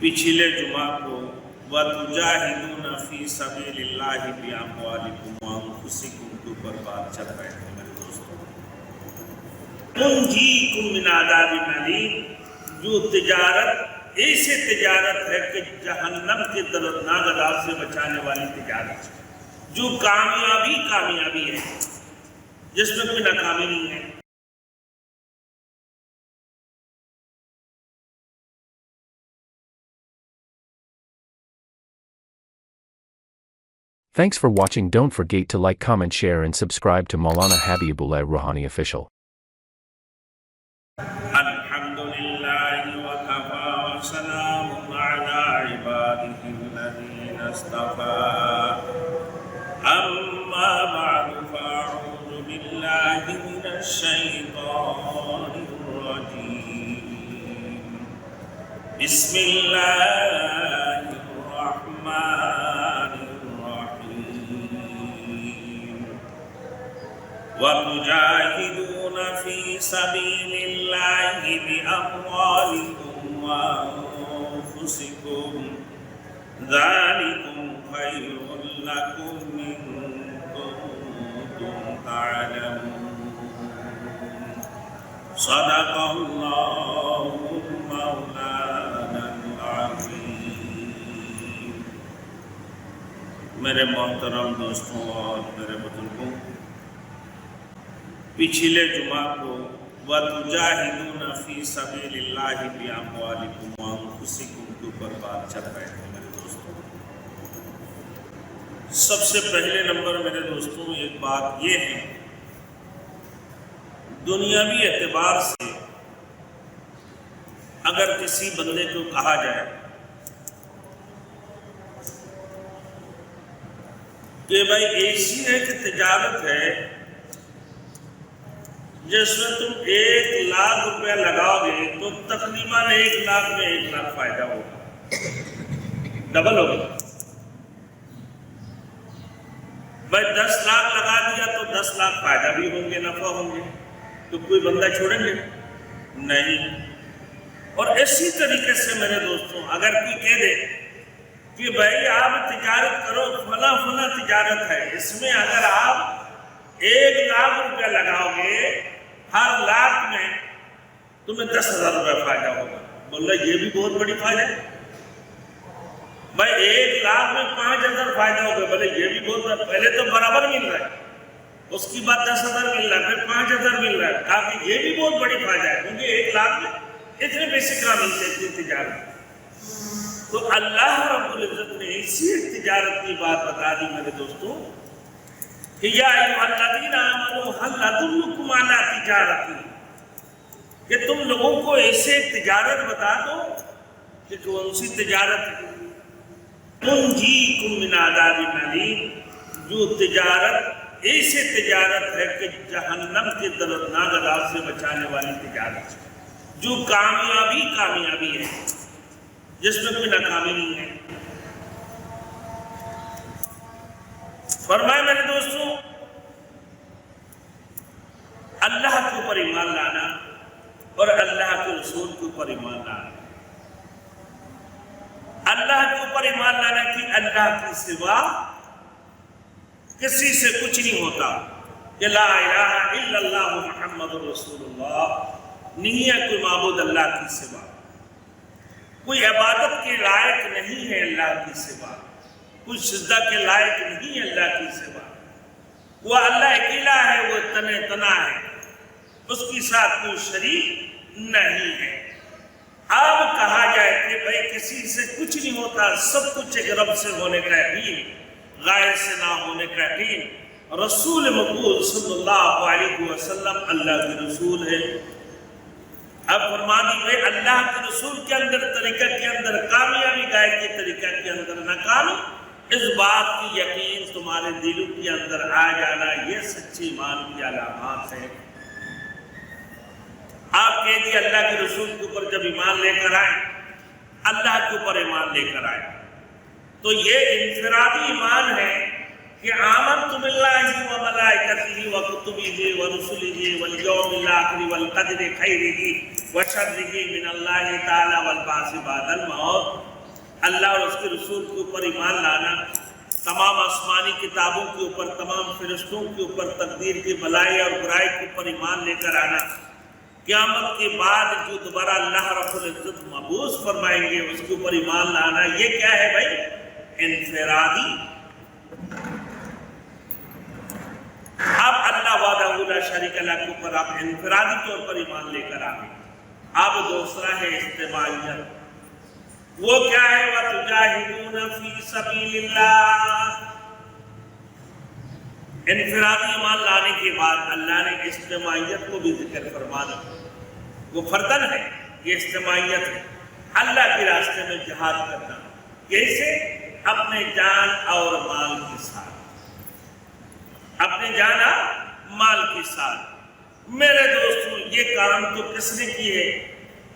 پچھلے جمعہ کو وَتُجَاهِدُونَ فِي سَبِيلِ اللَّهِ بِأَمْوَالِكُمْ وَأَنفُسِكُمْ کے اوپر بات چل رہے ہیں میرے دوستوں۔ تُنْجِيكُم مِّنْ عَذَابٍ أَلِيمٍ، جو تجارت ایسے تجارت ہے کہ جہنم کے دردناک عذاب سے بچانے والی تجارت ہے، جو کامیابی ہے، جس میں کوئی ناکامی نہیں ہے۔ Thanks for watching. Don't forget to like, comment, share and subscribe to Maulana Habibullah Rouhani Official. الحمد لله وكفى وسلام على عباده الذين اصطفى أما بعد فأعوذ بالله من الشيطان الرجيم بسم الله الرحمن الرحيم وَتُجَاهِدُونَ فِي سَبِيلِ اللَّهِ بِأَمْوَالِكُمْ وَأَنفُسِكُمْ ذَلِكُمْ خَيْرٌ لَكُمْ إِن كُنتُمْ تَعْلَمُونَ صدق اللہ مولانا العظیم۔ میرے محترم دوستوں اور میرے بزرگوں، پچھلے جمعہ کو وَتُجَاهِدُونَ فِي سَبِيلِ اللَّهِ بِأَمْوَالِكُمْ وَأَنفُسِكُمْ کے اوپر بات چل رہے ہیں میرے دوستوں۔ سب سے پہلے نمبر میرے دوستوں ایک بات یہ ہے، دنیاوی اعتبار سے اگر کسی بندے کو کہا جائے کہ بھائی ایسی ایک تجارت ہے جس میں تم 1,00,000 روپیہ لگاؤ گے تو تقریباً 1,00,000 میں 1,00,000 فائدہ ہوگا، ڈبل ہوگا۔ بھائی 10,00,000 لگا دیا تو 10,00,000 فائدہ بھی ہوں گے، نفع ہوں گے، تو کوئی بندہ چھوڑیں گے نہیں۔ اور اسی طریقے سے میرے دوستوں اگر کوئی کہہ دے کہ بھائی آپ تجارت کرو، فلاں تجارت ہے، اس میں اگر آپ 1,00,000 روپیہ لگاؤ گے، ہر لاکھ میں تمہیں 10,000 روپیہ فائدہ ہوگا، بول رہا یہ بھی بہت بڑی فائدہ ہے۔ بھائی 1,00,000 میں 5,000 فائدہ ہوگا، بولے یہ بھی بہت بڑا، پہلے تو برابر مل رہا ہے، اس کی بعد 10,000 مل رہا ہے، پھر 5,000 مل رہا ہے، کافی یہ بھی بہت بڑی فائدہ ہے، کیونکہ 1,00,000 میں اتنے پیسے کہاں ملتے تھے تجارت۔ تو اللہ رب العزت نے اسی ایک تجارت کی بات بتا دی میرے دوستوں کہ یا ایھا الذین آمنوا ھل ادلکم علی تجارت، کہ تم لوگوں کو ایسے ایک تجارت بتا دو کہ کون سی تجارت ہے، تنجیکم من عذاب الیم، جو تجارت ایسے تجارت ہے کہ جہنم کے دردناک عذاب سے بچانے والی تجارت ہے، جو کامیابی ہے، جس میں کوئی ناکامی نہیں ہے۔ فرمائے میرے دوستوں، اللہ کے اوپر ایمان لانا اور اللہ کے رسول کے اوپر ایمان لانا، اللہ کے اوپر ایمان لانا کہ اللہ کے سوا کسی سے کچھ نہیں ہوتا، کہ لا الہ الا اللہ محمد رسول اللہ، نہیں ہے کوئی معبود اللہ کی سوا، کوئی عبادت کے لائق نہیں ہے اللہ کی سوا، کوئی سجدہ کے لائق نہیں ہے اللہ کی سوا، وہ اللہ اکیلا ہے، وہ تنہا ہے، اس کے ساتھ کوئی شریک نہیں ہے۔ اب کہا جائے کہ بھائی کسی سے کچھ نہیں ہوتا، سب کچھ ایک رب سے ہونے کا یقین، غیر سے نہ ہونے کا یقین، رسول مقبول صلی اللہ علیہ وسلم اللہ کے رسول ہے۔ اب فرما دیجیے اللہ کے رسول کے اندر طریقہ کے اندر کامیابی، غیر کے طریقہ کے اندر ناکامی، اس بات کی یقین تمہارے دلوں کے اندر آ جانا، یہ سچے ایمان کی علامات ہے۔ آپ کہہ دیے اللہ کے رسول کے اوپر جب ایمان لے کر آئے، اللہ کے اوپر ایمان لے کر آئے، تو یہ انفرادی ایمان ہے کہ آمنت باللہ وملائکتہ وکتبہ ورسلہ والیوم الآخر والقدر خیرہ وشرہ من اللہ تعالی والبعث بعد الموت، اللہ اور اس کے رسول کے اوپر ایمان لانا، تمام آسمانی کتابوں کے اوپر، تمام فرشتوں کے اوپر، تقدیر کی بھلائی اور برائی کے اوپر ایمان لے کر آنا، قیامت کے بعد جو دوبارہ اللہ رب العزت مبعوث فرمائیں گے اس کے اوپر ایمان لانا، یہ کیا ہے بھائی؟ انفرادی۔ اب اللہ وحدہ لا شریک لہ کے اوپر آپ انفرادی طور پر ایمان لے کر آئیں۔ اب دوسرا ہے اجتماعیت، وہ کیا ہے؟ وَتُجَاهِدُونَ فِي سَبِيلِ اللَّهِ۔ انفرادی ایمان لانے کے بعد اللہ نے اجتماعیت کو بھی ذکر فرما دیا، وہ فردن ہے، یہ اجتماعیت ہے، اللہ کے راستے میں جہاد کرنا، کیسے؟ اپنے جان اور مال کے ساتھ، اپنے جان اور مال کے ساتھ۔ میرے دوستوں یہ کام تو کس نے کی ہے؟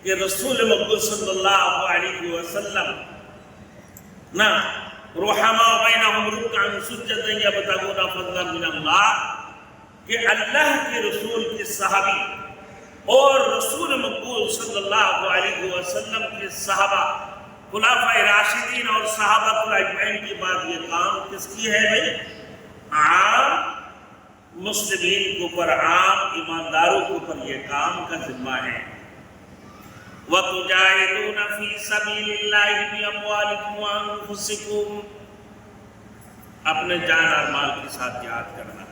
کہ رسول مقبول صلی اللہ علیہ وسلم نا رحماء بینہم رکعا سجدا یبتغون فضلا من اللہ، کہ اللہ کے رسول کے صحابی اور رسول مقبول صلی اللہ علیہ وسلم کے صحابہ، خلفائے راشدین اور صحابہ اجمعین کی بات، یہ کام کس کی ہے بھائی؟ عام مسلمین کے اوپر، عام ایمانداروں کے اوپر یہ کام کا ذمہ ہے۔ وَتُجَاهِدُونَ فِي سَبِيلِ اللَّهِ بِأَمْوَالِكُمْ وَأَنفُسِكُمْ، اپنے جان اور مال کے ساتھ جہاد کرنا۔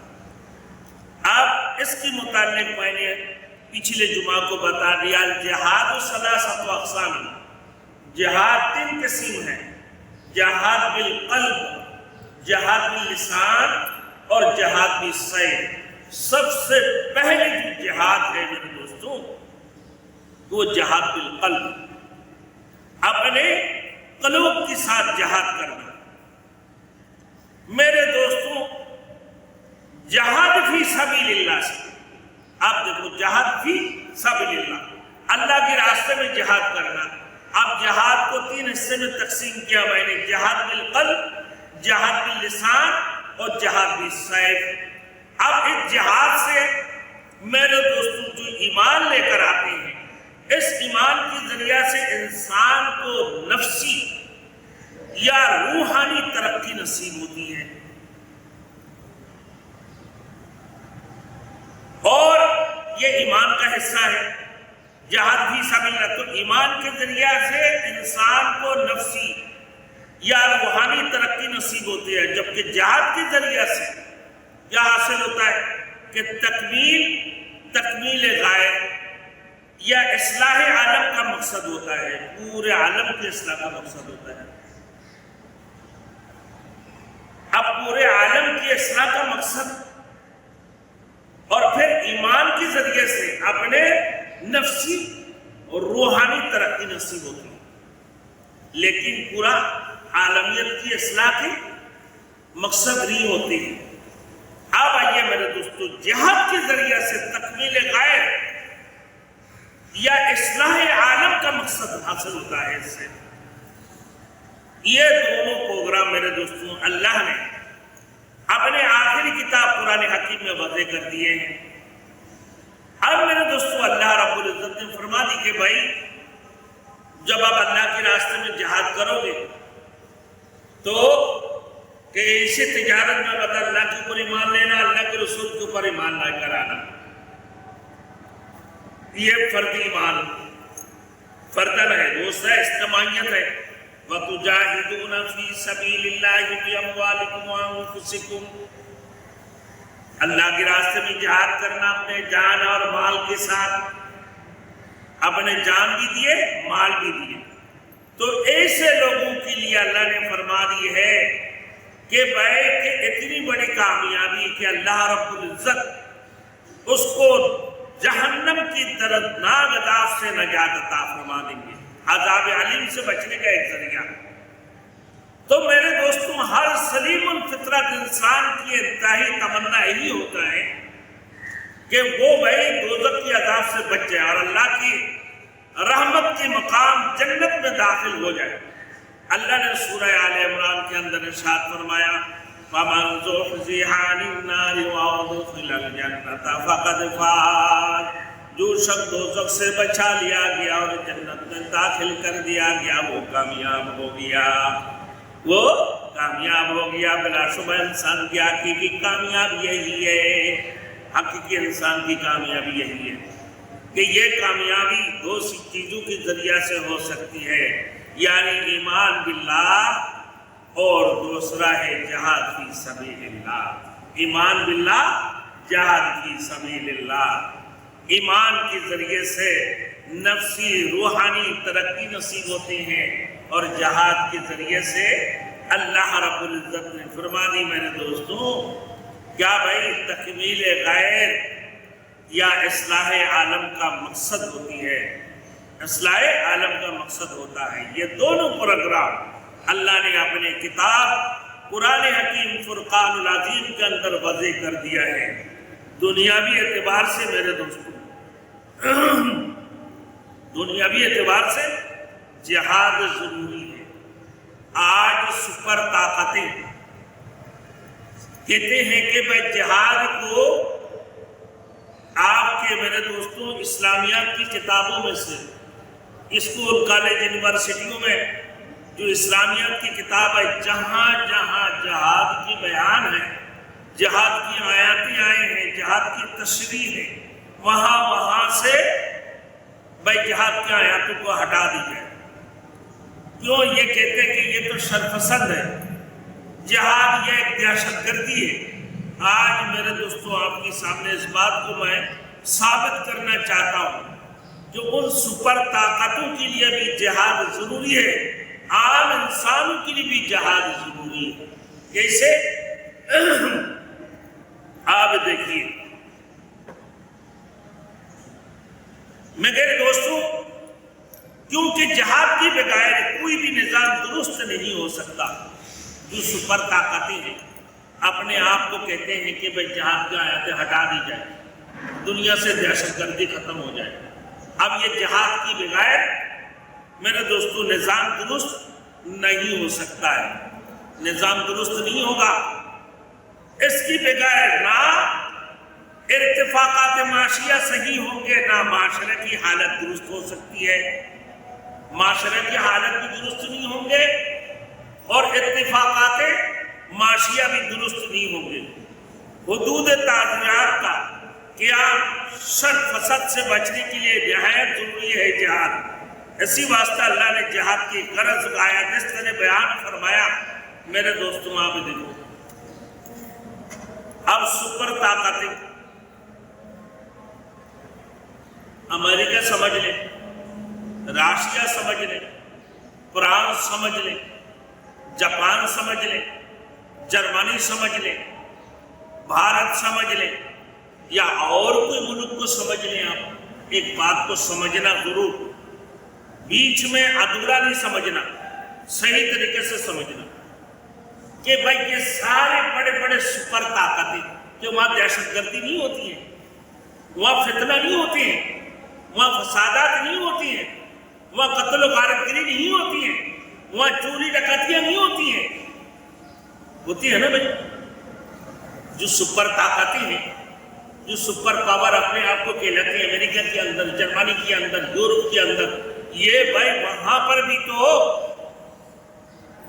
اب اس کے متعلق میں نے پچھلے جمعہ کو بتا دیا، جہاد ثلاثۃ اقسام، جہاد 3 قسم ہے، جہاد بالقلب، جہاد باللسان اور جہاد بالسیف۔ سب سے پہلے جو جہاد ہے میرے دوستوں وہ جہاد بالقلب، اپنے قلب کے ساتھ جہاد کرنا۔ میرے دوستوں جہاد فی سبیل اللہ سے، آپ دیکھو جہاد فی سبیل اللہ، اللہ کے راستے میں جہاد کرنا۔ اب جہاد کو 3 حصے میں تقسیم کیا میں نے، جہاد بالقلب، جہاد باللسان اور جہاد بالسیف۔ اب اس جہاد سے میرے دوستوں جو ایمان لے کر آتے ہیں، اس ایمان کے ذریعہ سے انسان کو نفسی یا روحانی ترقی نصیب ہوتی ہے، اور یہ ایمان کا حصہ ہے جہاد فی سبیل اللہ۔ تو ایمان کے ذریعہ سے انسان کو نفسی یا روحانی ترقی نصیب ہوتی ہے، جبکہ جہاد کے ذریعہ سے کیا حاصل ہوتا ہے؟ کہ تکمیل غائب یا اصلاح عالم کا مقصد ہوتا ہے، پورے عالم کی اصلاح کا مقصد ہوتا ہے۔ اب پورے عالم کی اصلاح کا مقصد، اور پھر ایمان کے ذریعے سے اپنے نفسی اور روحانی ترقی نصیب ہوتی ہے، لیکن پورا عالمیت کی اصلاح کی مقصد نہیں ہوتی ہے۔ اب آئیے میرے دوستو، جہاد کے ذریعے سے تکمیل غائب یا اصلاح عالم کا مقصد حاصل ہوتا ہے۔ اس سے یہ دونوں پروگرام میرے دوستوں اللہ نے اپنے آخری کتاب قرآن حکیم میں واضح کر دیے ہیں۔ اب میرے دوستوں اللہ رب العزت نے فرما دی کہ بھائی جب آپ اللہ کے راستے میں جہاد کرو گے تو کہ اسی تجارت میں بتا اللہ کے اوپر ایمان لینا، اللہ کے رسول کے اوپر ایمان لے کر آنا، یہ فردی ایمان فردن ہے، دوسرا اجتماعیت ہے۔ وَتُجَاهِدُونَ فِي سَبِيلِ اللَّهِ بِأَمْوَالِكُمْ وَأَنفُسِكُمْ، اللہ کے راستے میں جہاد کرنا اپنے جان اور مال کے ساتھ، اپنے جان بھی دیے مال بھی دیے۔ تو ایسے لوگوں کے لیے اللہ نے فرما دی ہے کہ بھائی کہ اتنی بڑی کامیابی کہ اللہ رب العزت اس کو جہنم کی دردناک عذاب سے نجات عطا فرما دیں گے، عذاب علیم سے بچنے کا ایک ذریعہ۔ تو میرے دوستوں ہر سلیم الفطرت انسان کی انتہائی تمنا یہی ہوتا ہے کہ وہ بھائی دوزخ کی عذاب سے بچ جائے اور اللہ کی رحمت کے مقام جنت میں داخل ہو جائے۔ اللہ نے سورہ آل عمران کے اندر ارشاد فرمایا فَمَنْ زُحْزِحَ عَنِ النَّارِ وَأُدْخِلَ الْجَنَّةَ فَقَدْ فَازَ، جو شخص دوزخ سے بچا لیا گیا اور جنت میں داخل کر دیا گیا وہ کامیاب ہو گیا، وہ کامیاب ہو گیا۔ بلا شبہ انسان کی حقیقی کامیابی یہی ہے، حقیقی انسان کی کامیابی یہی ہے کہ یہ کامیابی دو سی چیزوں کے ذریعہ سے ہو سکتی ہے، یعنی ایمان باللہ اور دوسرا ہے جہاد فی سبیل اللہ۔ ایمان باللہ، جہاد فی سبیل اللہ۔ ایمان کے ذریعے سے نفسی روحانی ترقی نصیب ہوتے ہیں، اور جہاد کے ذریعے سے اللہ رب العزت نے فرما دی میرے دوستوں، کیا بھائی تکمیل غیر یا اصلاح عالم کا مقصد ہوتی ہے، اصلاح عالم کا مقصد ہوتا ہے۔ یہ دونوں پروگرام اللہ نے اپنے کتاب قرآن حکیم فرقان العظیم کے اندر وضع کر دیا ہے۔ دنیاوی اعتبار سے میرے دوستوں، دنیاوی اعتبار سے جہاد ضروری ہے۔ آج سپر طاقتیں کہتے ہیں کہ بھائی جہاد کو آپ کے میرے دوستوں اسلامیات کی کتابوں میں سے، اسکول کالج یونیورسٹیوں میں جو اسلامیات کی کتاب ہے، جہاں جہاں جہاد کی بیان ہے، جہاد کی آیاتیں آئے ہیں، جہاد کی تشریح ہے، وہاں سے بھائی جہاد کی آیاتوں کو ہٹا دی جائے۔ کیوں؟ یہ کہتے ہیں کہ یہ تو شرپسند ہے، جہاد یہ ایک دہشت گردی ہے۔ آج میرے دوستوں آپ کے سامنے اس بات کو میں ثابت کرنا چاہتا ہوں کہ ان سپر طاقتوں کے لیے بھی جہاد ضروری ہے، عام انسانوں کے لیے بھی جہاد ضروری ہے۔ کیسے؟ آپ دیکھیے میرے دوستوں، کیونکہ جہاد کے بغیر کوئی بھی نظام درست نہیں ہو سکتا۔ جو سپر طاقتیں ہیں اپنے آپ کو کہتے ہیں کہ بھائی جہاد کی آیاتیں ہٹا دی جائے، دنیا سے دہشت گردی ختم ہو جائے۔ اب یہ جہاد کی بغیر میرے دوستوں نظام درست نہیں ہو سکتا ہے، نظام درست نہیں ہوگا۔ اس کی بغیر نہ ارتفاقات معاشیہ صحیح ہوں گے، نہ معاشرے کی حالت درست ہو سکتی ہے، معاشرے کی حالت بھی درست نہیں ہوں گے اور اتفاقات معاشیہ بھی درست نہیں ہوں گے۔ حدود تعزیرات کا قیام شر فساد سے بچنے کے لیے نہایت ضروری ہے جہاد۔ اسی واسطہ اللہ نے جہاد کی غرض آیات اس طرح بیان فرمایا۔ میرے دوستوں آپ دیکھو، اب سپر طاقتیں امریکہ سمجھ لیں، راشیا سمجھ لیں، فرانس سمجھ لیں، جاپان سمجھ لیں، جرمنی سمجھ لیں، بھارت سمجھ لیں، یا اور کوئی ملک کو سمجھ لیں، آپ ایک بات کو سمجھنا ضرور، بیچ میں ادھورا نہیں سمجھنا، صحیح طریقے سے سمجھنا کہ بھائی یہ سارے بڑے بڑے سپر طاقتیں کہ وہاں دہشت گردی نہیں ہوتی ہے، وہاں فتنہ نہیں ہوتے ہیں، وہاں فسادات نہیں ہوتی ہیں، وہاں قتل و غارت گری نہیں ہوتی ہے، وہاں چوری ڈکیتیاں نہیں ہوتی ہیں، ہوتی ہے نا بھائی؟ جو سپر طاقتیں ہیں، جو سپر پاور اپنے آپ کو کہلاتے ہیں، امریکہ کے اندر، جرمنی کے اندر، یورپ کے اندر، یہ بھائی وہاں پر بھی تو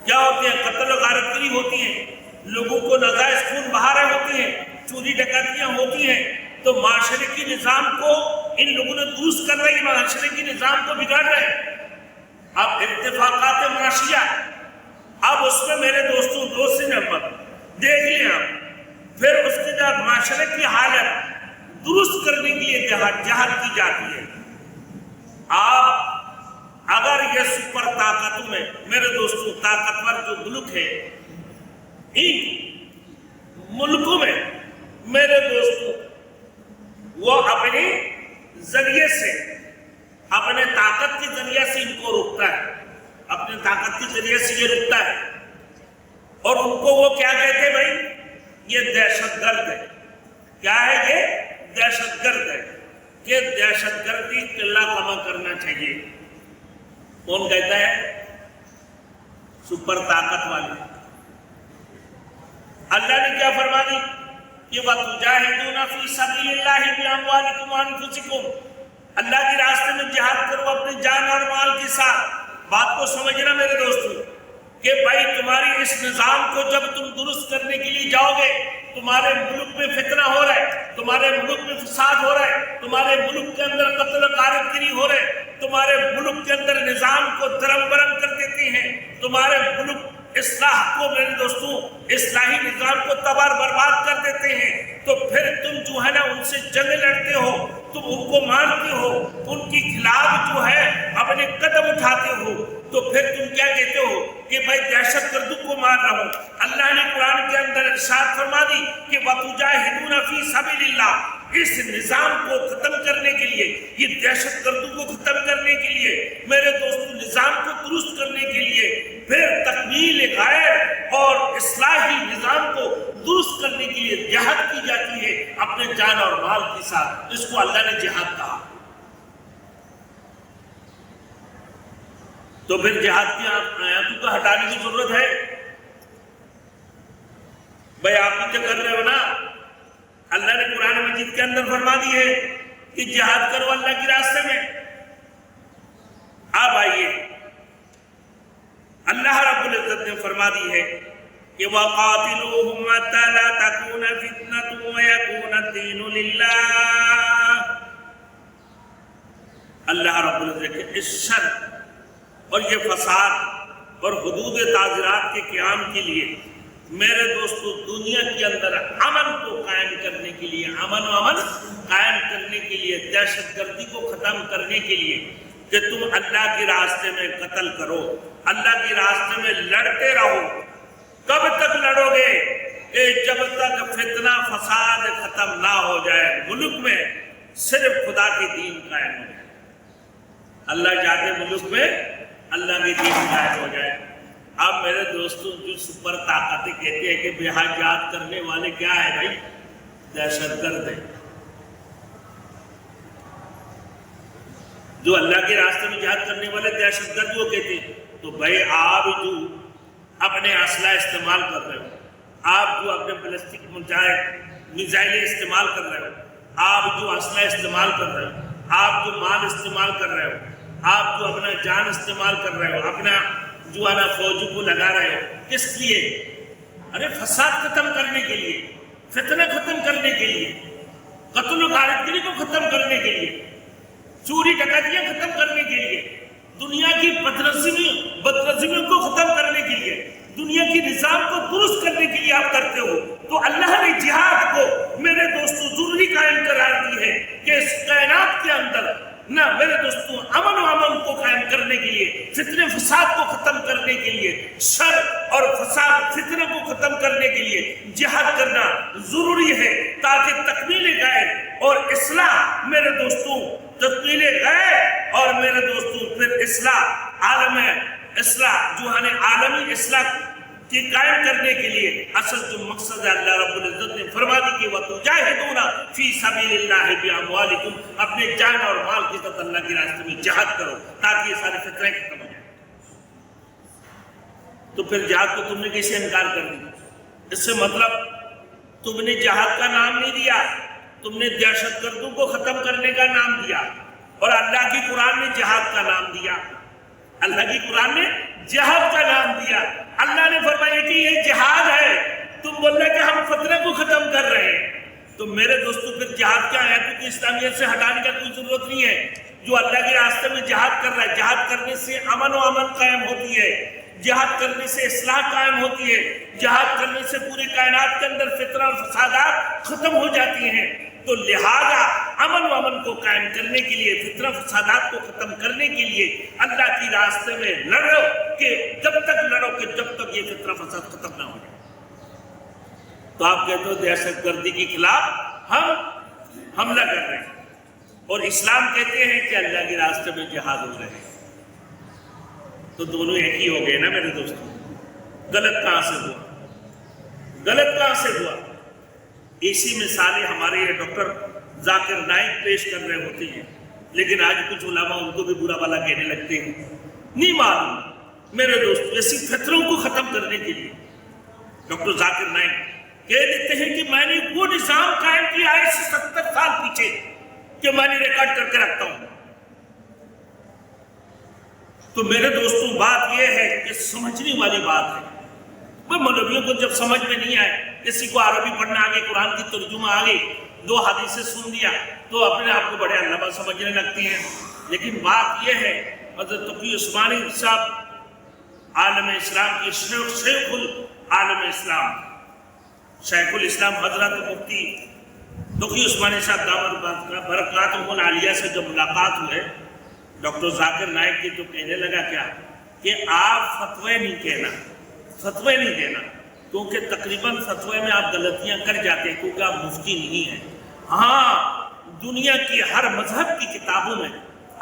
کیا ہوتے ہیں؟ قتل و غارت گری ہوتی ہے، لوگوں کو ناجائز خون بہا رہے ہوتے ہیں، چوری ڈکیتیاں ہوتی ہیں، تو معاشرے کی نظام کو ان لوگوں نے درست کر رہے ہیں، معاشرے کی نظام کو بگاڑ رہے ہیں۔ اب اتفاقات معاشیہ، اب اس میں میرے دوستوں دوسری نمبر دیکھ لیں آپ، پھر اس کے بعد معاشرے کی حالت درست کرنے کے لیے جہاد کی جاتی ہے۔ آپ اگر یہ سپر طاقتوں میں میرے دوستوں طاقتور جو ملک ہے، ان ملکوں میں میرے دوستوں وہ اپنے ذریعے سے، اپنے طاقت کے ذریعے سے ان کو روکتا ہے، اپنے طاقت کے ذریعے سے یہ روکتا ہے، اور ان کو وہ کیا کہتے ہیں بھائی؟ یہ دہشت گرد ہے۔ کیا ہے یہ؟ دہشت گرد ہے، کہ دہشت گردی قلہ کما کرنا چاہیے۔ کون کہتا ہے؟ سپر طاقت والے۔ اللہ نے کیا فرما دی کہ وَتُجَاهِدُونَ فِي سَبِيلِ اللَّهِ بِأَمْوَالِكُمْ وَأَنفُسِكُمْ، اللہ کے راستے میں جہاد کرو اپنی جان اور مال کے ساتھ۔ بات کو سمجھنا میرے دوستو کہ بھائی تمہاری اس نظام کو جب تم درست کرنے کے لیے جاؤ گے، تمہارے ملک میں فتنہ ہو رہا ہے، تمہارے ملک میں فساد ہو رہا ہے، تمہارے ملک کے اندر قتل و غارت گری ہو رہے، تمہارے ملک کے اندر نظام کو درم برم کر دیتے ہیں، تمہارے ملک اصلاح کو میرے دوستوں اصلاحی نظام کو تباہ برباد کر دیتے ہیں، تو پھر تم جو ہے نا ان سے جنگ لڑتے ہو، تم ان کو مانتے ہو، ان کی خلاف جو ہے اپنے قدم اٹھاتے ہو، تو پھر تم کیا کہتے ہو کہ بھائی دہشت گردوں کو مار رہا ہوں۔ اللہ نے قرآن کے اندر ارشاد فرما دی کہ وَتُجَاهِدُونَ فِي سَبِيلِ اللَّهِ، اس نظام کو ختم کرنے کے لیے، یہ دہشت گردوں کو ختم کرنے کے لیے، میرے دوستو نظام کو درست کرنے کے لیے، پھر تکمیل غیر اور اصلاحی نظام کو درست کرنے کے لیے جہاد کی جاتی ہے اپنے جان اور مال کے ساتھ۔ اس کو اللہ نے جہاد کہا۔ تو پھر جہاد کی آیاتوں کو ہٹانے کی ضرورت ہے؟ بھائی آپ بھی تو کر رہے ہو نا، اللہ نے قرآن مجید کے اندر فرما دی ہے کہ جہاد کرو اللہ کے راستے میں۔ اب آئیے اللہ رب العزت نے فرما دی ہے کہ وَقَاتِلُوهُمْ حَتَّىٰ لَا تَكُونَ فِتْنَةٌ وَيَكُونَ الدِّينُ لِلَّهِ۔ اللہ رب العزت کے اس شر اور یہ فساد اور حدود تعزیرات کے قیام کے لیے میرے دوستو دنیا کے اندر امن کو قائم کرنے کے لیے، امن و امن قائم کرنے کے لیے، دہشت گردی کو ختم کرنے کے لیے کہ تم اللہ کے راستے میں قتل کرو، اللہ کے راستے میں لڑتے رہو۔ کب تک لڑو گے؟ کہ جب تک فتنہ فساد ختم نہ ہو جائے، ملک میں صرف خدا کے دین قائم ہو جائے۔ اللہ چاہتے ملک میں اللہ کے دین قائم ہو جائے۔ اب میرے دوستوں جو سپر طاقتیں کہتے ہیں کہ جہاد کرنے والے کیا ہے بھائی؟ دہشت گرد ہے۔ جو اللہ کے راستے میں جہاد کرنے والے دہشت گرد وہ کہتے ہیں۔ تو بھائی آپ جو اپنے اسلحہ استعمال کر رہے ہو، آپ جو اپنے بلسٹک میزائلیں استعمال کر رہے ہو، آپ جو اسلحہ استعمال کر رہے ہو، آپ جو مال استعمال کر رہے ہو، آپ جو اپنا جان استعمال کر رہے ہو، اپنا جو ہے نا فوجوں کو لگا رہے ہو، کس لیے؟ ارے فساد ختم کرنے کے لیے، فتنہ ختم کرنے کے لیے، قتل و غارت گری کو ختم کرنے کے لیے، چوری ڈکیتیاں ختم کرنے کے لیے، دنیا کی بدنظمیوں کو ختم کرنے کے لیے، دنیا کی نظام کو درست کرنے کے لیے آپ کرتے ہو۔ تو اللہ نے جہاد کو میرے دوستو ضروری قائم قرار دی ہے کہ اس کائنات کے اندر نہ میرے دوستوں امن و امن کو قائم کرنے کے لیے، فتنے فساد کو ختم کرنے کے لیے، شر اور فساد فتنے کو ختم کرنے کے لیے جہاد کرنا ضروری ہے، تاکہ تکمیل غیر اور اصلاح میرے دوستوں، تکمیل غیر اور میرے دوستوں پھر اصلاح عالم اصلاح جو ہے عالمی اصلاح کی قائم کرنے کے لیے اصل جو مقصد ہے اللہ رب العزت نے فرما دی کہ وَتُجَاهِدُونَ فِي سَبِيلِ اللَّهِ بِأَمْوَالِكُمْ، اپنے جان اور مال کے ساتھ اللہ کے راستے میں جہاد کرو تاکہ یہ سارے فتنے ختم ہو جائیں۔ تو پھر جہاد کو تم نے کیسے انکار کر دیا؟ اس سے مطلب تم نے جہاد کا نام نہیں دیا، تم نے دہشت گردوں کو ختم کرنے کا نام دیا، اور اللہ کی قرآن نے جہاد کا نام دیا، اللہ کی قرآن نے جہاد کا نام دیا۔ اللہ نے فرمایا کہ یہ جہاد ہے، تم بول رہے کہ ہم فتنہ کو ختم کر رہے ہیں۔ تو میرے دوستو پھر جہاد کیا ہے؟ کیونکہ اسلامیت سے ہٹانے کا کوئی ضرورت نہیں ہے۔ جو اللہ کے راستے میں جہاد کر رہا ہے، جہاد کرنے سے امن و امن قائم ہوتی ہے، جہاد کرنے سے اصلاح قائم ہوتی ہے، جہاد کرنے سے پوری کائنات کے اندر فتنہ اور فسادات ختم ہو جاتی ہیں۔ تو لہذا امن و امن کو قائم کرنے کے لیے، فتنہ فسادات کو ختم کرنے کے لیے اللہ کی راستے میں لڑو، کہ جب تک لڑو کہ جب تک یہ فتنہ فساد ختم نہ ہو جائے۔ تو آپ کہتے ہو دہشت گردی کے خلاف ہم حملہ کر رہے ہیں، اور اسلام کہتے ہیں کہ اللہ کے راستے میں جہاد ہو رہے ہیں۔ تو دونوں ایک ہی ہو گئے نا میرے دوستوں۔ غلط کہاں سے ہوا؟ غلط کہاں سے ہوا؟ اسی مثالیں ہمارے یہ ڈاکٹر ذاکر نائک پیش کر رہے ہوتے ہیں، لیکن آج کچھ علماء ان کو بھی برا بھلا کہنے لگتے ہیں۔ نہیں معلوم میرے دوست، ایسی فتنوں کو ختم کرنے کے لیے ڈاکٹر ذاکر نائک کہہ دیتے ہیں کہ میں نے وہ نظام قائم کیا ہے 70 سال پیچھے، کہ میں نے ریکارڈ کر کے رکھتا ہوں. تو میرے دوستوں بات یہ ہے کہ سمجھنے والی بات ہے. مولویوں کو جب سمجھ میں نہیں آئے, کسی کو عربی پڑھنا آگے, قرآن کی ترجمہ آگے, 2 حدیثیں سن لیا تو اپنے آپ کو بڑے علامہ سمجھنے لگتے ہیں. لیکن بات یہ ہے حضرت تقی عثمانی صاحب عالم اسلام کی شیخ العالم اسلام, شیخ الاسلام حضرت مفتی تقی عثمانی صاحب دامت برکاتہ العالیہ سے جب ملاقات ہوئے, ڈاکٹر ذاکر نائک کی تو کہنے لگا کیا کہ آپ فتوے نہیں کہنا, فتوے نہیں دینا, کیونکہ تقریباً فتوے میں آپ غلطیاں کر جاتے ہیں کیونکہ آپ مفتی نہیں ہیں. ہاں دنیا کی ہر مذہب کی کتابوں میں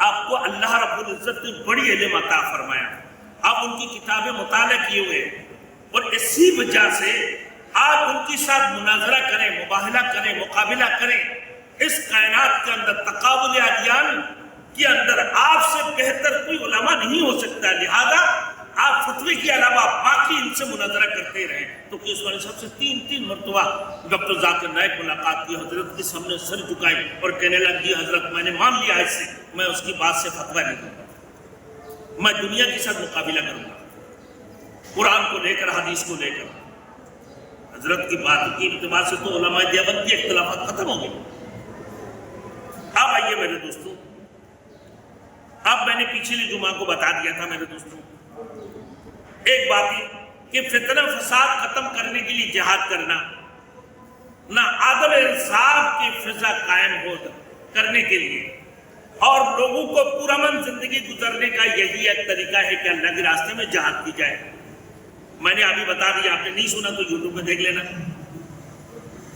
آپ کو اللہ رب العزت نے بڑی علم عطا فرمایا, آپ ان کی کتابیں مطالعہ کیے ہوئے ہیں, اور اسی وجہ سے آپ ان کے ساتھ مناظرہ کریں, مباہلہ کریں, مقابلہ کریں. اس کائنات کے اندر تقابل ادیان کے اندر آپ سے بہتر کوئی علماء نہیں ہو سکتا, لہذا آپ فتوے کے علاوہ باقی ان سے مناظرہ کرتے رہیں. تو کہ اس والے سب سے 3 مرتبہ ڈاکٹر ذاکر نائک ملاقات کی, حضرت کے سامنے سر جھکائی اور کہنے لگی حضرت میں نے مان لیا اس سے, میں اس کی بات سے فتویٰ نہیں دوں گا, میں دنیا کے ساتھ مقابلہ کروں گا قرآن کو لے کر, حدیث کو لے کر. حضرت کی بات کی اعتبار سے تو علماء دیوبند کے اختلافات ختم ہو گئے. اب آئیے میرے دوستوں, اب میں نے پچھلے جمعہ کو بتا دیا تھا میرے دوستوں ایک بات ہی کہ فتنہ فساد ختم کرنے کے لیے جہاد کرنا, نہ عدل انصاف کی فضا قائم ہو کرنے کے لیے, اور لوگوں کو پرامن زندگی گزارنے کا یہی ایک طریقہ ہے کہ اللہ کے راستے میں جہاد کی جائے. میں نے ابھی بتا دیا, آپ نے نہیں سنا تو یوٹیوب میں دیکھ لینا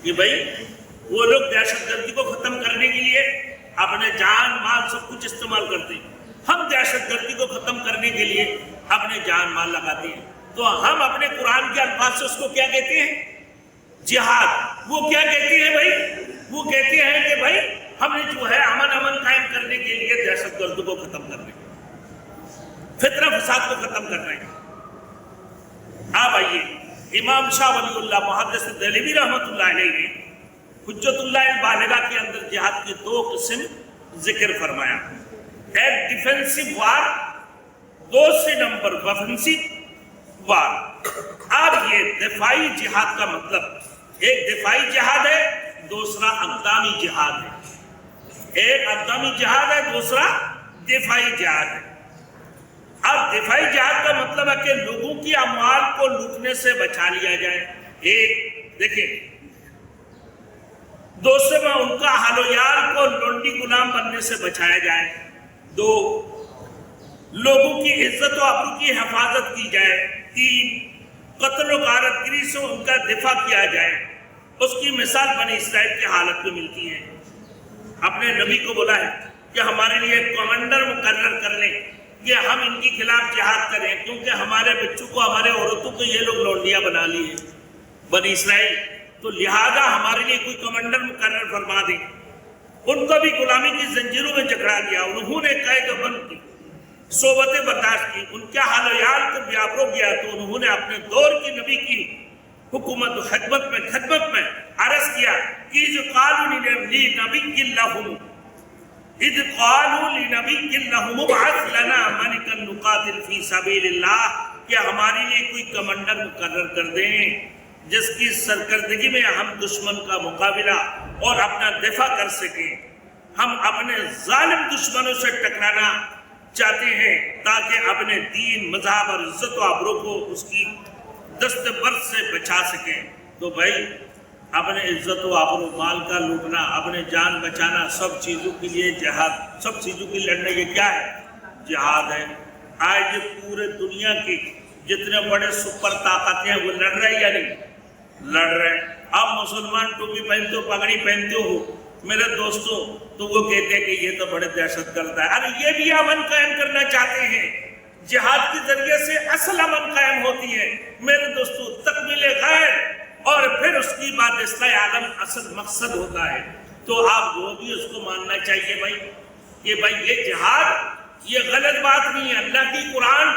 کہ بھائی وہ لوگ دہشت گردی کو ختم کرنے کے لیے اپنے جان مال سب کچھ استعمال کرتے ہیں. ہم دہشت گردی کو ختم کرنے کے لیے اپنے جان مال لگاتے ہیں. تو ہم اپنے قرآن کے الفاظ سے اس کو کیا کہتے ہیں؟ جہاد. وہ کیا کہتے ہیں بھائی؟ وہ کہتے ہیں کہ بھائی ہم نے جو ہے امن قائم کرنے کے لیے دہشت گردی کو ختم کرنے, فتنہ فساد کو ختم کرنے. اب آئیے امام شاہ ولی اللہ محدث دہلوی رحمۃ اللہ علیہ نے حجت اللہ البالغہ کے اندر جہاد کی 2 قسم ذکر فرمایا. ایک ڈیفینسو وار, دوسرے نمبر وفنسی وار. اب یہ دفاعی جہاد کا مطلب, ایک دفاعی جہاد ہے, دوسرا اقدامی جہاد ہے. ایک اقدامی جہاد ہے, دوسرا دفاعی جہاد ہے. اب دفاعی جہاد کا مطلب ہے کہ لوگوں کی اموال کو لوٹنے سے بچا لیا جائے. ایک دیکھیں, دوسرے میں ان کا حال و یال کو لونڈی غلام بننے سے بچایا جائے. 2, لوگوں کی عزت و آبرو کی حفاظت کی جائے. 3, قتل و غارت گری سے ان کا دفاع کیا جائے. اس کی مثال بنی اسرائیل کی حالت میں ملتی ہے. اپنے نبی کو بولا ہے کہ ہمارے لیے ایک کمانڈر مقرر کر لیں کہ ہم ان کے خلاف جہاد کریں, کیونکہ ہمارے بچوں کو, ہمارے عورتوں کو یہ لوگ لونڈیاں بنا لی ہیں بنی اسرائیل, تو لہذا ہمارے لیے کوئی کمانڈر مقرر فرما دیں. ان کو بھی غلامی کی زنجیروں میں جکڑا دیا, انہوں نے قید و بند کی, صحبتیں برداشت کی, ان کے حال و یال کو بیابرو کیا, تو انہوں نے اپنے دور کی نبی کی حکومت و خدمت میں عرض کیا کہ اذ قالوا لنبی لہم ابعث لنا ملکا نقاتل فی سبیل اللہ, کہ ہمارے لیے کوئی کمانڈر مقرر کر دیں جس کی سرکردگی میں ہم دشمن کا مقابلہ اور اپنا دفاع کر سکیں. ہم اپنے ظالم دشمنوں سے ٹکرانا چاہتے ہیں تاکہ اپنے دین, مذہب اور عزت و آبرو کو اس کی دست برد سے بچا سکیں. تو بھائی اپنے عزت و آبرو, مال کا لوٹنا, اپنے جان بچانا, سب چیزوں کے لیے جہاد, سب چیزوں کے لڑنے, یہ کیا ہے؟ جہاد ہے. آج پورے دنیا کی جتنے بڑے سپر طاقتیں ہیں وہ لڑ رہے یا نہیں لڑ رہے. آپ مسلمان ٹوپی پہنتے ہو, پگڑی پہنتے ہو میرے دوستوں, تو وہ کہتے ہیں کہ یہ تو بڑے دہشت گرد ہے. ارے یہ بھی امن قائم کرنا چاہتے ہیں, جہاد کے ذریعے سے اصل امن قائم ہوتی ہے میرے دوستوں. تکمیل غیر اور پھر اس کی بعد اصلاح عالم اصل مقصد ہوتا ہے. تو آپ وہ بھی اس کو ماننا چاہیے بھائی کہ بھائی یہ جہاد یہ غلط بات نہیں ہے. اللہ کی قرآن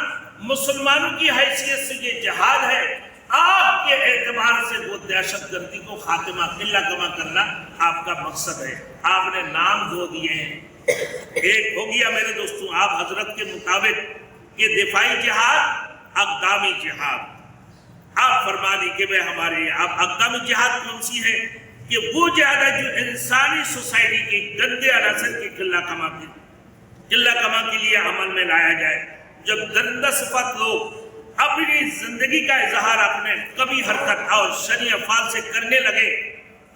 مسلمانوں کی حیثیت سے یہ جہاد ہے آپ کے اعتبار سے وہ دہشت گردی کو خاتمہ قلہ کما کرنا آپ کا مقصد ہے. آپ نے نام دو دیے ہیں. ایک ہو گیا میرے دوستوں آپ حضرت کے مطابق یہ دفاعی جہاد, اقدامی جہاد. آپ فرما دی کہ میں ہمارے آپ اقدامی جہاد کون سی ہے کہ وہ جہاد ہے جو انسانی سوسائٹی کی گندے عناصر کی قلہ کما کے لیے عمل میں لایا جائے. جب درندہ صفت لوگ اپنی زندگی کا اظہار اپنے کبھی حرکت اور شرعی افعال سے کرنے لگے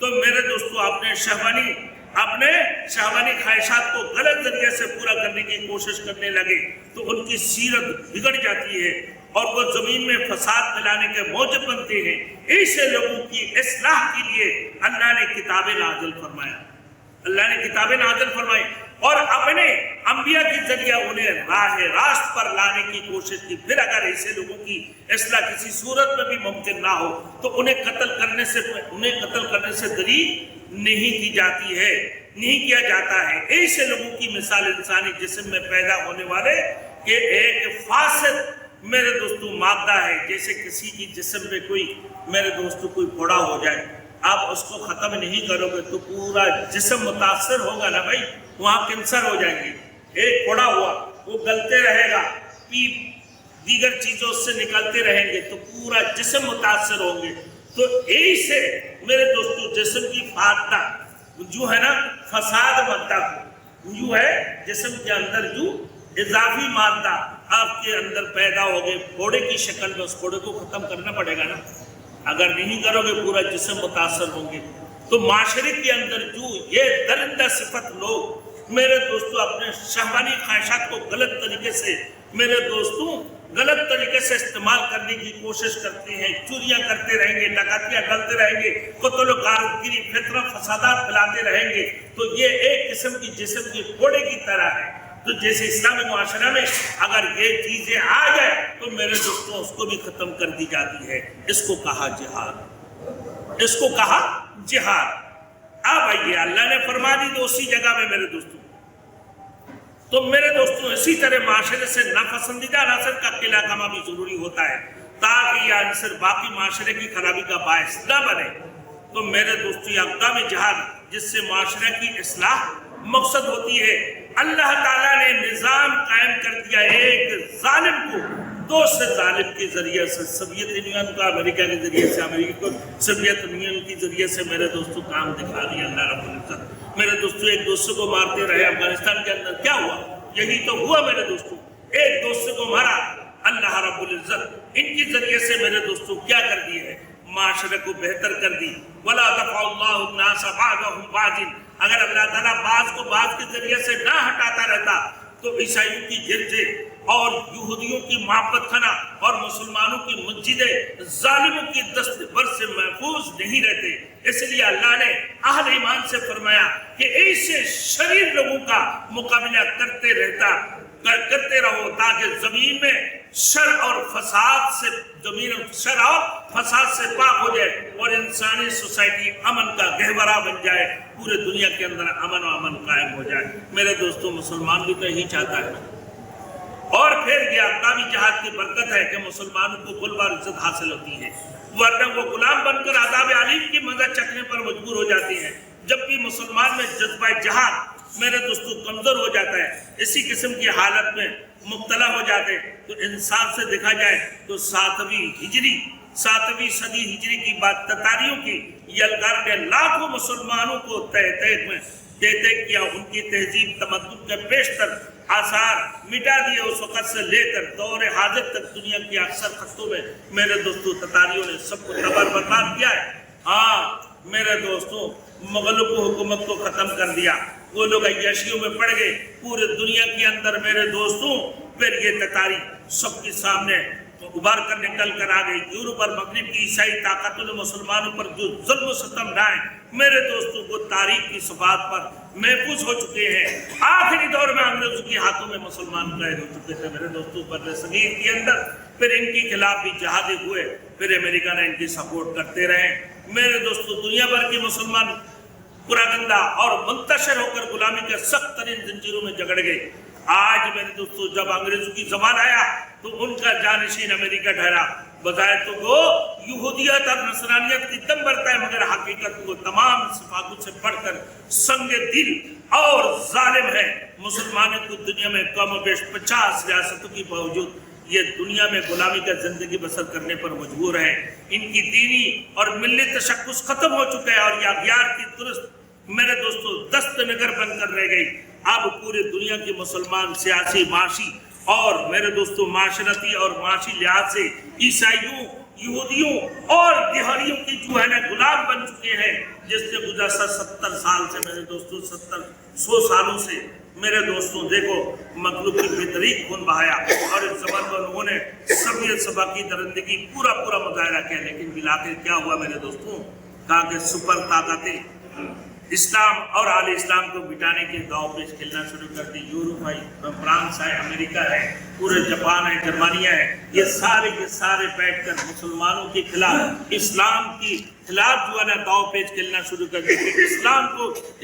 تو میرے دوستو اپنے شہوانی خواہشات کو غلط ذریعے سے پورا کرنے کی کوشش کرنے لگے تو ان کی سیرت بگڑ جاتی ہے اور وہ زمین میں فساد پھیلانے کے موجب بنتے ہیں. ایسے لوگوں کی اصلاح کے لیے اللہ نے کتابیں نازل فرمائی اور اپنے انبیاء کے ذریعہ انہیں راہ راست پر لانے کی کوشش کی. پھر اگر ایسے لوگوں کی اصلاح کسی صورت میں بھی ممکن نہ ہو تو انہیں قتل کرنے سے دریغ نہیں کیا جاتا ہے. ایسے لوگوں کی مثال انسانی جسم میں پیدا ہونے والے کہ ایک فاسد میرے دوستو مادہ ہے. جیسے کسی کی جسم میں کوئی میرے دوستو کوئی پھوڑا ہو جائے, آپ اس کو ختم نہیں کرو گے تو پورا جسم متاثر ہوگا نا بھائی, وہاں کینسر ہو جائیں گے. ایک پھوڑا ہوا وہ گلتے رہے گا, پیپ دیگر چیزوں سے نکلتے رہیں گے تو پورا جسم متاثر ہوں گے. تو ایسے میرے دوستو جسم کی فاتحہ جو ہے نا فساد مادہ جو ہے جسم کے اندر جو اضافی مادہ آپ کے اندر پیدا ہو گئے پھوڑے کی شکل میں, اس پھوڑے کو ختم کرنا پڑے گا نا. اگر نہیں کرو گے پورا جسم متاثر ہوں گے. تو معاشرے کے اندر جو یہ درندہ صفت لوگ میرے دوستو اپنے شہوانی خواہشات کو غلط طریقے سے استعمال کرنے کی کوشش کرتے ہیں, چوریاں کرتے رہیں گے, ڈکیتیاں کرتے رہیں گے, قتل و غارتگری فتنہ فسادات پھیلاتے رہیں گے, تو یہ ایک قسم کی جسم کی پھوڑے کی طرح ہے. تو جیسے اسلامی معاشرہ میں اگر یہ چیزیں آ جائے تو میرے دوستوں اس کو بھی ختم کر دی جاتی ہے. اس کو کہا جہاد. اب آئیے اللہ نے فرما دی تو اسی جگہ میں میرے دوستوں. تو میرے دوستوں اسی طرح معاشرے سے ناپسندیدہ عناصر کا قلع کما بھی ضروری ہوتا ہے تاکہ یہ عنصر باقی معاشرے کی خرابی کا باعث نہ بنے. تو میرے دوستوں یہ اقدامی جہاد جس سے معاشرے کی اصلاح مقصد ہوتی ہے. اللہ تعالیٰ نے نظام قائم کر دیا ایک ظالم کو دوسرے ظالم کے ذریعے سے, سوویت یونین کا امریکہ کے ذریعے سے, امریکہ کو سوویت یونین کے ذریعے سے میرے دوستوں کام دکھا دیا اللہ رب العزت. میرے دوستوں ایک دوسرے کو مارتے رہے. افغانستان کے اندر کیا ہوا؟ یہی تو ہوا میرے دوستوں, ایک دوسرے کو مارا. اللہ رب العزت ان کے ذریعے سے میرے دوستوں کیا کر دیے ہے, معاشرے کو بہتر کر دی. وَلَا دَفَعُ اللَّهُ النَّاسَ بَعْضَهُمْ بَعْضٍ. اگر اللہ تعالیٰ بعض کو بعض کے ذریعے سے نہ ہٹاتا رہتا تو عیسائیوں کی گرجیں اور یہودیوں کی محبت خانہ اور مسلمانوں کی مسجدیں ظالموں کی دست برد سے محفوظ نہیں رہتے. اس لیے اللہ نے اہل ایمان سے فرمایا کہ ایسے شریر لوگوں کا مقابلہ کرتے رہو تاکہ زمین میں شر اور فساد سے پاک ہو جائے اور انسانی سوسائٹی امن کا گہورہ بن جائے, پورے دنیا کے اندر امن قائم ہو جائے. میرے دوستوں مسلمان بھی تو یہی چاہتا ہے. اور پھر یہ اقدامی جہاد کی برکت ہے کہ مسلمانوں کو غلبہ اور عزت حاصل ہوتی ہے, ورنہ وہ غلام بن کر عذاب علیم کی مزہ چکھنے پر مجبور ہو جاتے ہیں. جب بھی مسلمان میں جذبہ جہاد میرے دوستوں کمزور ہو جاتا ہے, اسی قسم کی حالت میں مبتلا ہو جاتے, تو انسان سے دیکھا جائے تو 7ویں صدی ہجری کی بات تتاریوں کی یلغار نے لاکھوں مسلمانوں کو تحت کیا. ان کی تہذیب تمدن کے بیشتر آثار مٹا دیے. اس وقت سے لے کر دور حاضر تک دنیا کی اکثر خطوں میں میرے دوستوں تتاریوں نے سب کو تباہ برباد کیا ہے. ہاں میرے دوستوں مغلوں کو حکومت کو ختم کر دیا, وہ لوگ عیاشیوں میں پڑ گئے پورے دنیا کے اندر میرے دوستوں. پھر یہ تتاری سب کے سامنے ابھار کر نکل کر آ گئی. یورپ اور مغرب کی عیسائی طاقتوں نے مسلمانوں پر جو ظلم و ستم ڈھائے میرے دوستوں کو تاریخ کی صفحات پر محفوظ ہو چکے ہیں. آخری دور میں انگریزوں کے ہاتھوں میں مسلمان قید ہو چکے تھے میرے دوستوں. بر صغیر کے اندر پھر ان کے خلاف بھی جہادی ہوئے, پھر امریکہ نے ان کی سپورٹ کرتے رہے میرے دوستوں. دنیا بھر کے مسلمان پراگندہ اور منتشر ہو کر غلامی کے سخت ترین زنجیروں میں جگڑ گئے. آج میرے دوستوں جب انگریزوں کی زبان آیا تو ان کا جانشین امریکہ ٹھہرا. بظاہر تو وہ یہودیت اور نصرانیت کی دم برتا ہے، مگر حقیقت وہ تمام صفاتوں سے بڑھ کر سنگ دل اور ظالم ہے۔ مسلمانوں کو دنیا میں کم و بیش 50 ریاستوں کی باوجود یہ دنیا میں غلامی کا زندگی بسر کرنے پر مجبور ہے۔ ان کی دینی اور ملی تشخص ختم ہو چکا ہے، اور یہ اغیار کی درست میرے دوستو دست نگر بن کر رہ گئی۔ اب پورے دنیا کے مسلمان سیاسی، معاشی اور میرے دوستو معاشرتی اور معاشی لحاظ سے عیسائیوں، یہودیوں اور دہریوں کی جو ہے نا غلام بن چکے ہیں، جس سے گزشتہ 70 سال سے میرے دوستو 100 سالوں سے میرے دوستوں دیکھو مخلوق کی بہترین خون بہایا، اور اس زمان پر انہوں نے سبیت سبا کی درندگی پورا مظاہرہ کیا، لیکن بالآخر کیا ہوا میرے دوستوں؟ کہا کہ سپر طاقتیں اسلام اور اہل اسلام کو مٹانے کے داؤ پیچ کھیلنا شروع کر دی۔ یورپ ہے، فرانس ہے، امریکہ ہے، پورے جاپان ہے، جرمانیہ ہے، یہ سارے کے سارے بیٹھ کر مسلمانوں کے خلاف، اسلام کی خلاف جو ہے نا داؤ پیچ کھیلنا شروع کر دی کہ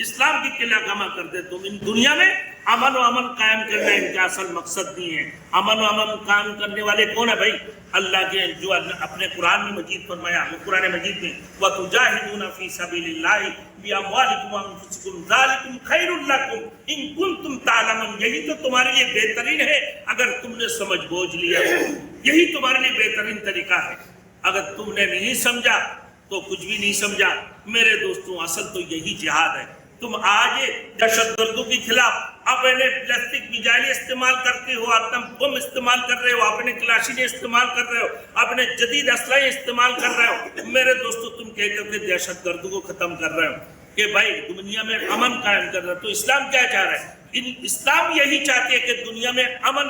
اسلام کی قلعہ گما کر دے تم۔ ان دنیا میں امن و امن قائم کرنا ان کا اصل مقصد نہیں ہے۔ امن و امن قائم کرنے والے کون ہے بھائی؟ اللہ کے جو اپنے قرآن میں مجید فرمایا، قرآن مجید میں وَتُجَاهِدُونَ فِي سَبِيلِ اللَّهِ بِأَمْوَالِكُمْ وَأَنفُسِكُمْ ذَلِكُمْ خَيْرٌ لَكُمْ إِن كُنتُمْ تَعْلَمُونَ، یہی تو تمہارے لیے بہترین ہے اگر تم نے سمجھ بوجھ لیا، یہی تمہارے لیے بہترین طریقہ ہے۔ اگر تم نے نہیں سمجھا تو کچھ بھی نہیں سمجھا میرے دوستوں۔ اصل تو یہی جہاد ہے۔ تم آج دہشت گردوں کے خلاف اپنے پلاسٹک میزائل استعمال کرتے ہو، ایٹم بم استعمال کر رہے ہو، اپنے کلاشین استعمال کر رہے ہو، اپنے جدید اسلحے استعمال کر رہے ہو۔ میرے دوستو تم کہتے ہو کہ دہشت گردوں کو ختم کر رہے ہو، کہ بھائی دنیا میں امن قائم کر رہا ہے، تو اسلام کیا چاہ رہا ہے؟ اسلام یہی چاہتے ہیں کہ دنیا میں امن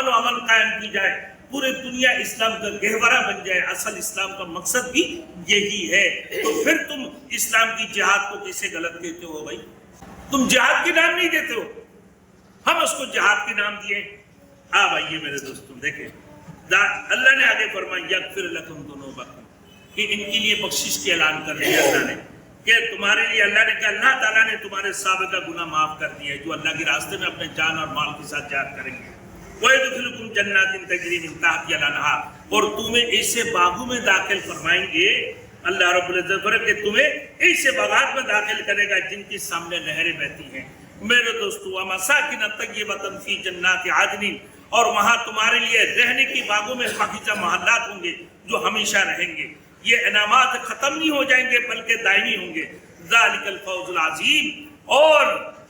و امن قائم کی جائے، پورے دنیا اسلام کا گہورہ بن جائے۔ اصل اسلام کا مقصد بھی یہی ہے۔ تو پھر تم اسلام کی جہاد کو کیسے غلط کہتے ہو بھائی؟ تم جہاد کے نام نہیں دیتے ہو، ہم اس کو جہاد کے نام دیے۔ آپ آئیے میرے دوستوں دیکھیں، اللہ نے آگے فرمایا یغفر لکم ذنوبکم، کہ ان کے لیے بخشش کے اعلان کر دیا اللہ نے، کہ تمہارے لیے اللہ نے کہا اللہ تعالیٰ نے تمہارے سابقہ گناہ معاف کر دیا ہے، جو اللہ کے راستے میں اپنے جان اور مال کے ساتھ جہاد کریں گے۔ وَيَدْخِلُكُمْ جَنَّاتٍ تَجْرِي مِن تَحْتِهَا الْأَنْهَارُ، اور تمہیں ایسے باغوں میں داخل فرمائیں گے، اللہ رب العزت فرمائے کہ تمہیں ایسے باغات میں داخل کرے گا جن کے سامنے نہریں بہتی ہیں۔ میرے دوستو وَمَسَاكِنَ طَيِّبَةً فِي جَنَّاتِ عَدْنٍ، اور وہاں تمہارے لیے رہنے کی باغوں میں پاکیزہ محلات ہوں گے جو ہمیشہ رہیں گے۔ یہ انعامات ختم نہیں ہو جائیں گے بلکہ دائمی ہوں گے۔ ذَلِكَ الْفَوْزُ الْعَظِيمُ، اور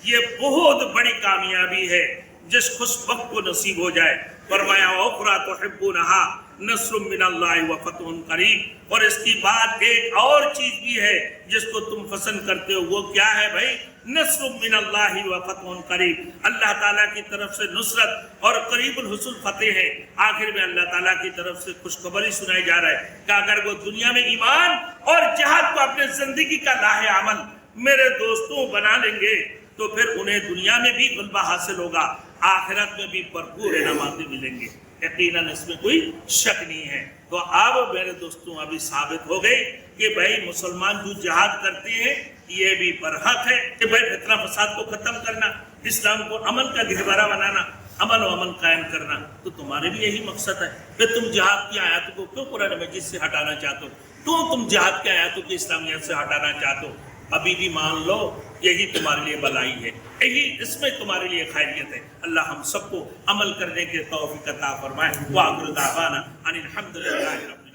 یہ بہت بڑی کامیابی ہے جس خوش وقت کو نصیب ہو جائے۔ فرمایا وَأُخْرَىٰ تُحِبُّونَهَا نَصْرٌ مِّنَ اللَّهِ وَفَتْحٌ قَرِيبٌ، اور اس کی بعد ایک اور چیز بھی ہے جس کو تم پسند کرتے ہو، وہ کیا ہے بھائی؟ نصر من اللہ وفتح قریب، اللہ تعالیٰ کی طرف سے نصرت اور قریب الحصول فتح ہے۔ آخر میں اللہ تعالیٰ کی طرف سے خوشخبری سنائی جا رہا ہے کہ اگر وہ دنیا میں ایمان اور جہاد کو اپنے زندگی کا لاہ عمل میرے دوستوں بنا لیں گے تو پھر انہیں دنیا میں بھی غلبہ حاصل ہوگا، آخرت میں بھی بھرپور انعامات ملیں گے، یقیناً اس میں کوئی شک نہیں ہے۔ تو اب میرے دوستوں ابھی ثابت ہو گئی کہ بھائی مسلمان جو جہاد کرتے ہیں یہ بھی برحق ہے کہ بھائی فتنہ فساد کو ختم کرنا، اسلام کو امن کا گہوارہ بنانا، امن و امن قائم کرنا، تو تمہارے بھی یہی مقصد ہے۔ پھر تم جہاد کی آیاتوں کو کیوں قرآن مجید سے ہٹانا چاہتے ہو؟ کیوں تم جہاد کی آیاتوں کو اسلامیات سے ہٹانا چاہتے ہو؟ ابھی بھی مان لو یہی تمہارے لیے بلائی ہے، یہی اس میں تمہارے لیے خیریت ہے۔ اللہ ہم سب کو عمل کرنے کے توفیق عطا فرمائے۔ وآخر دعوانا ان الحمد للہ رب العالمین۔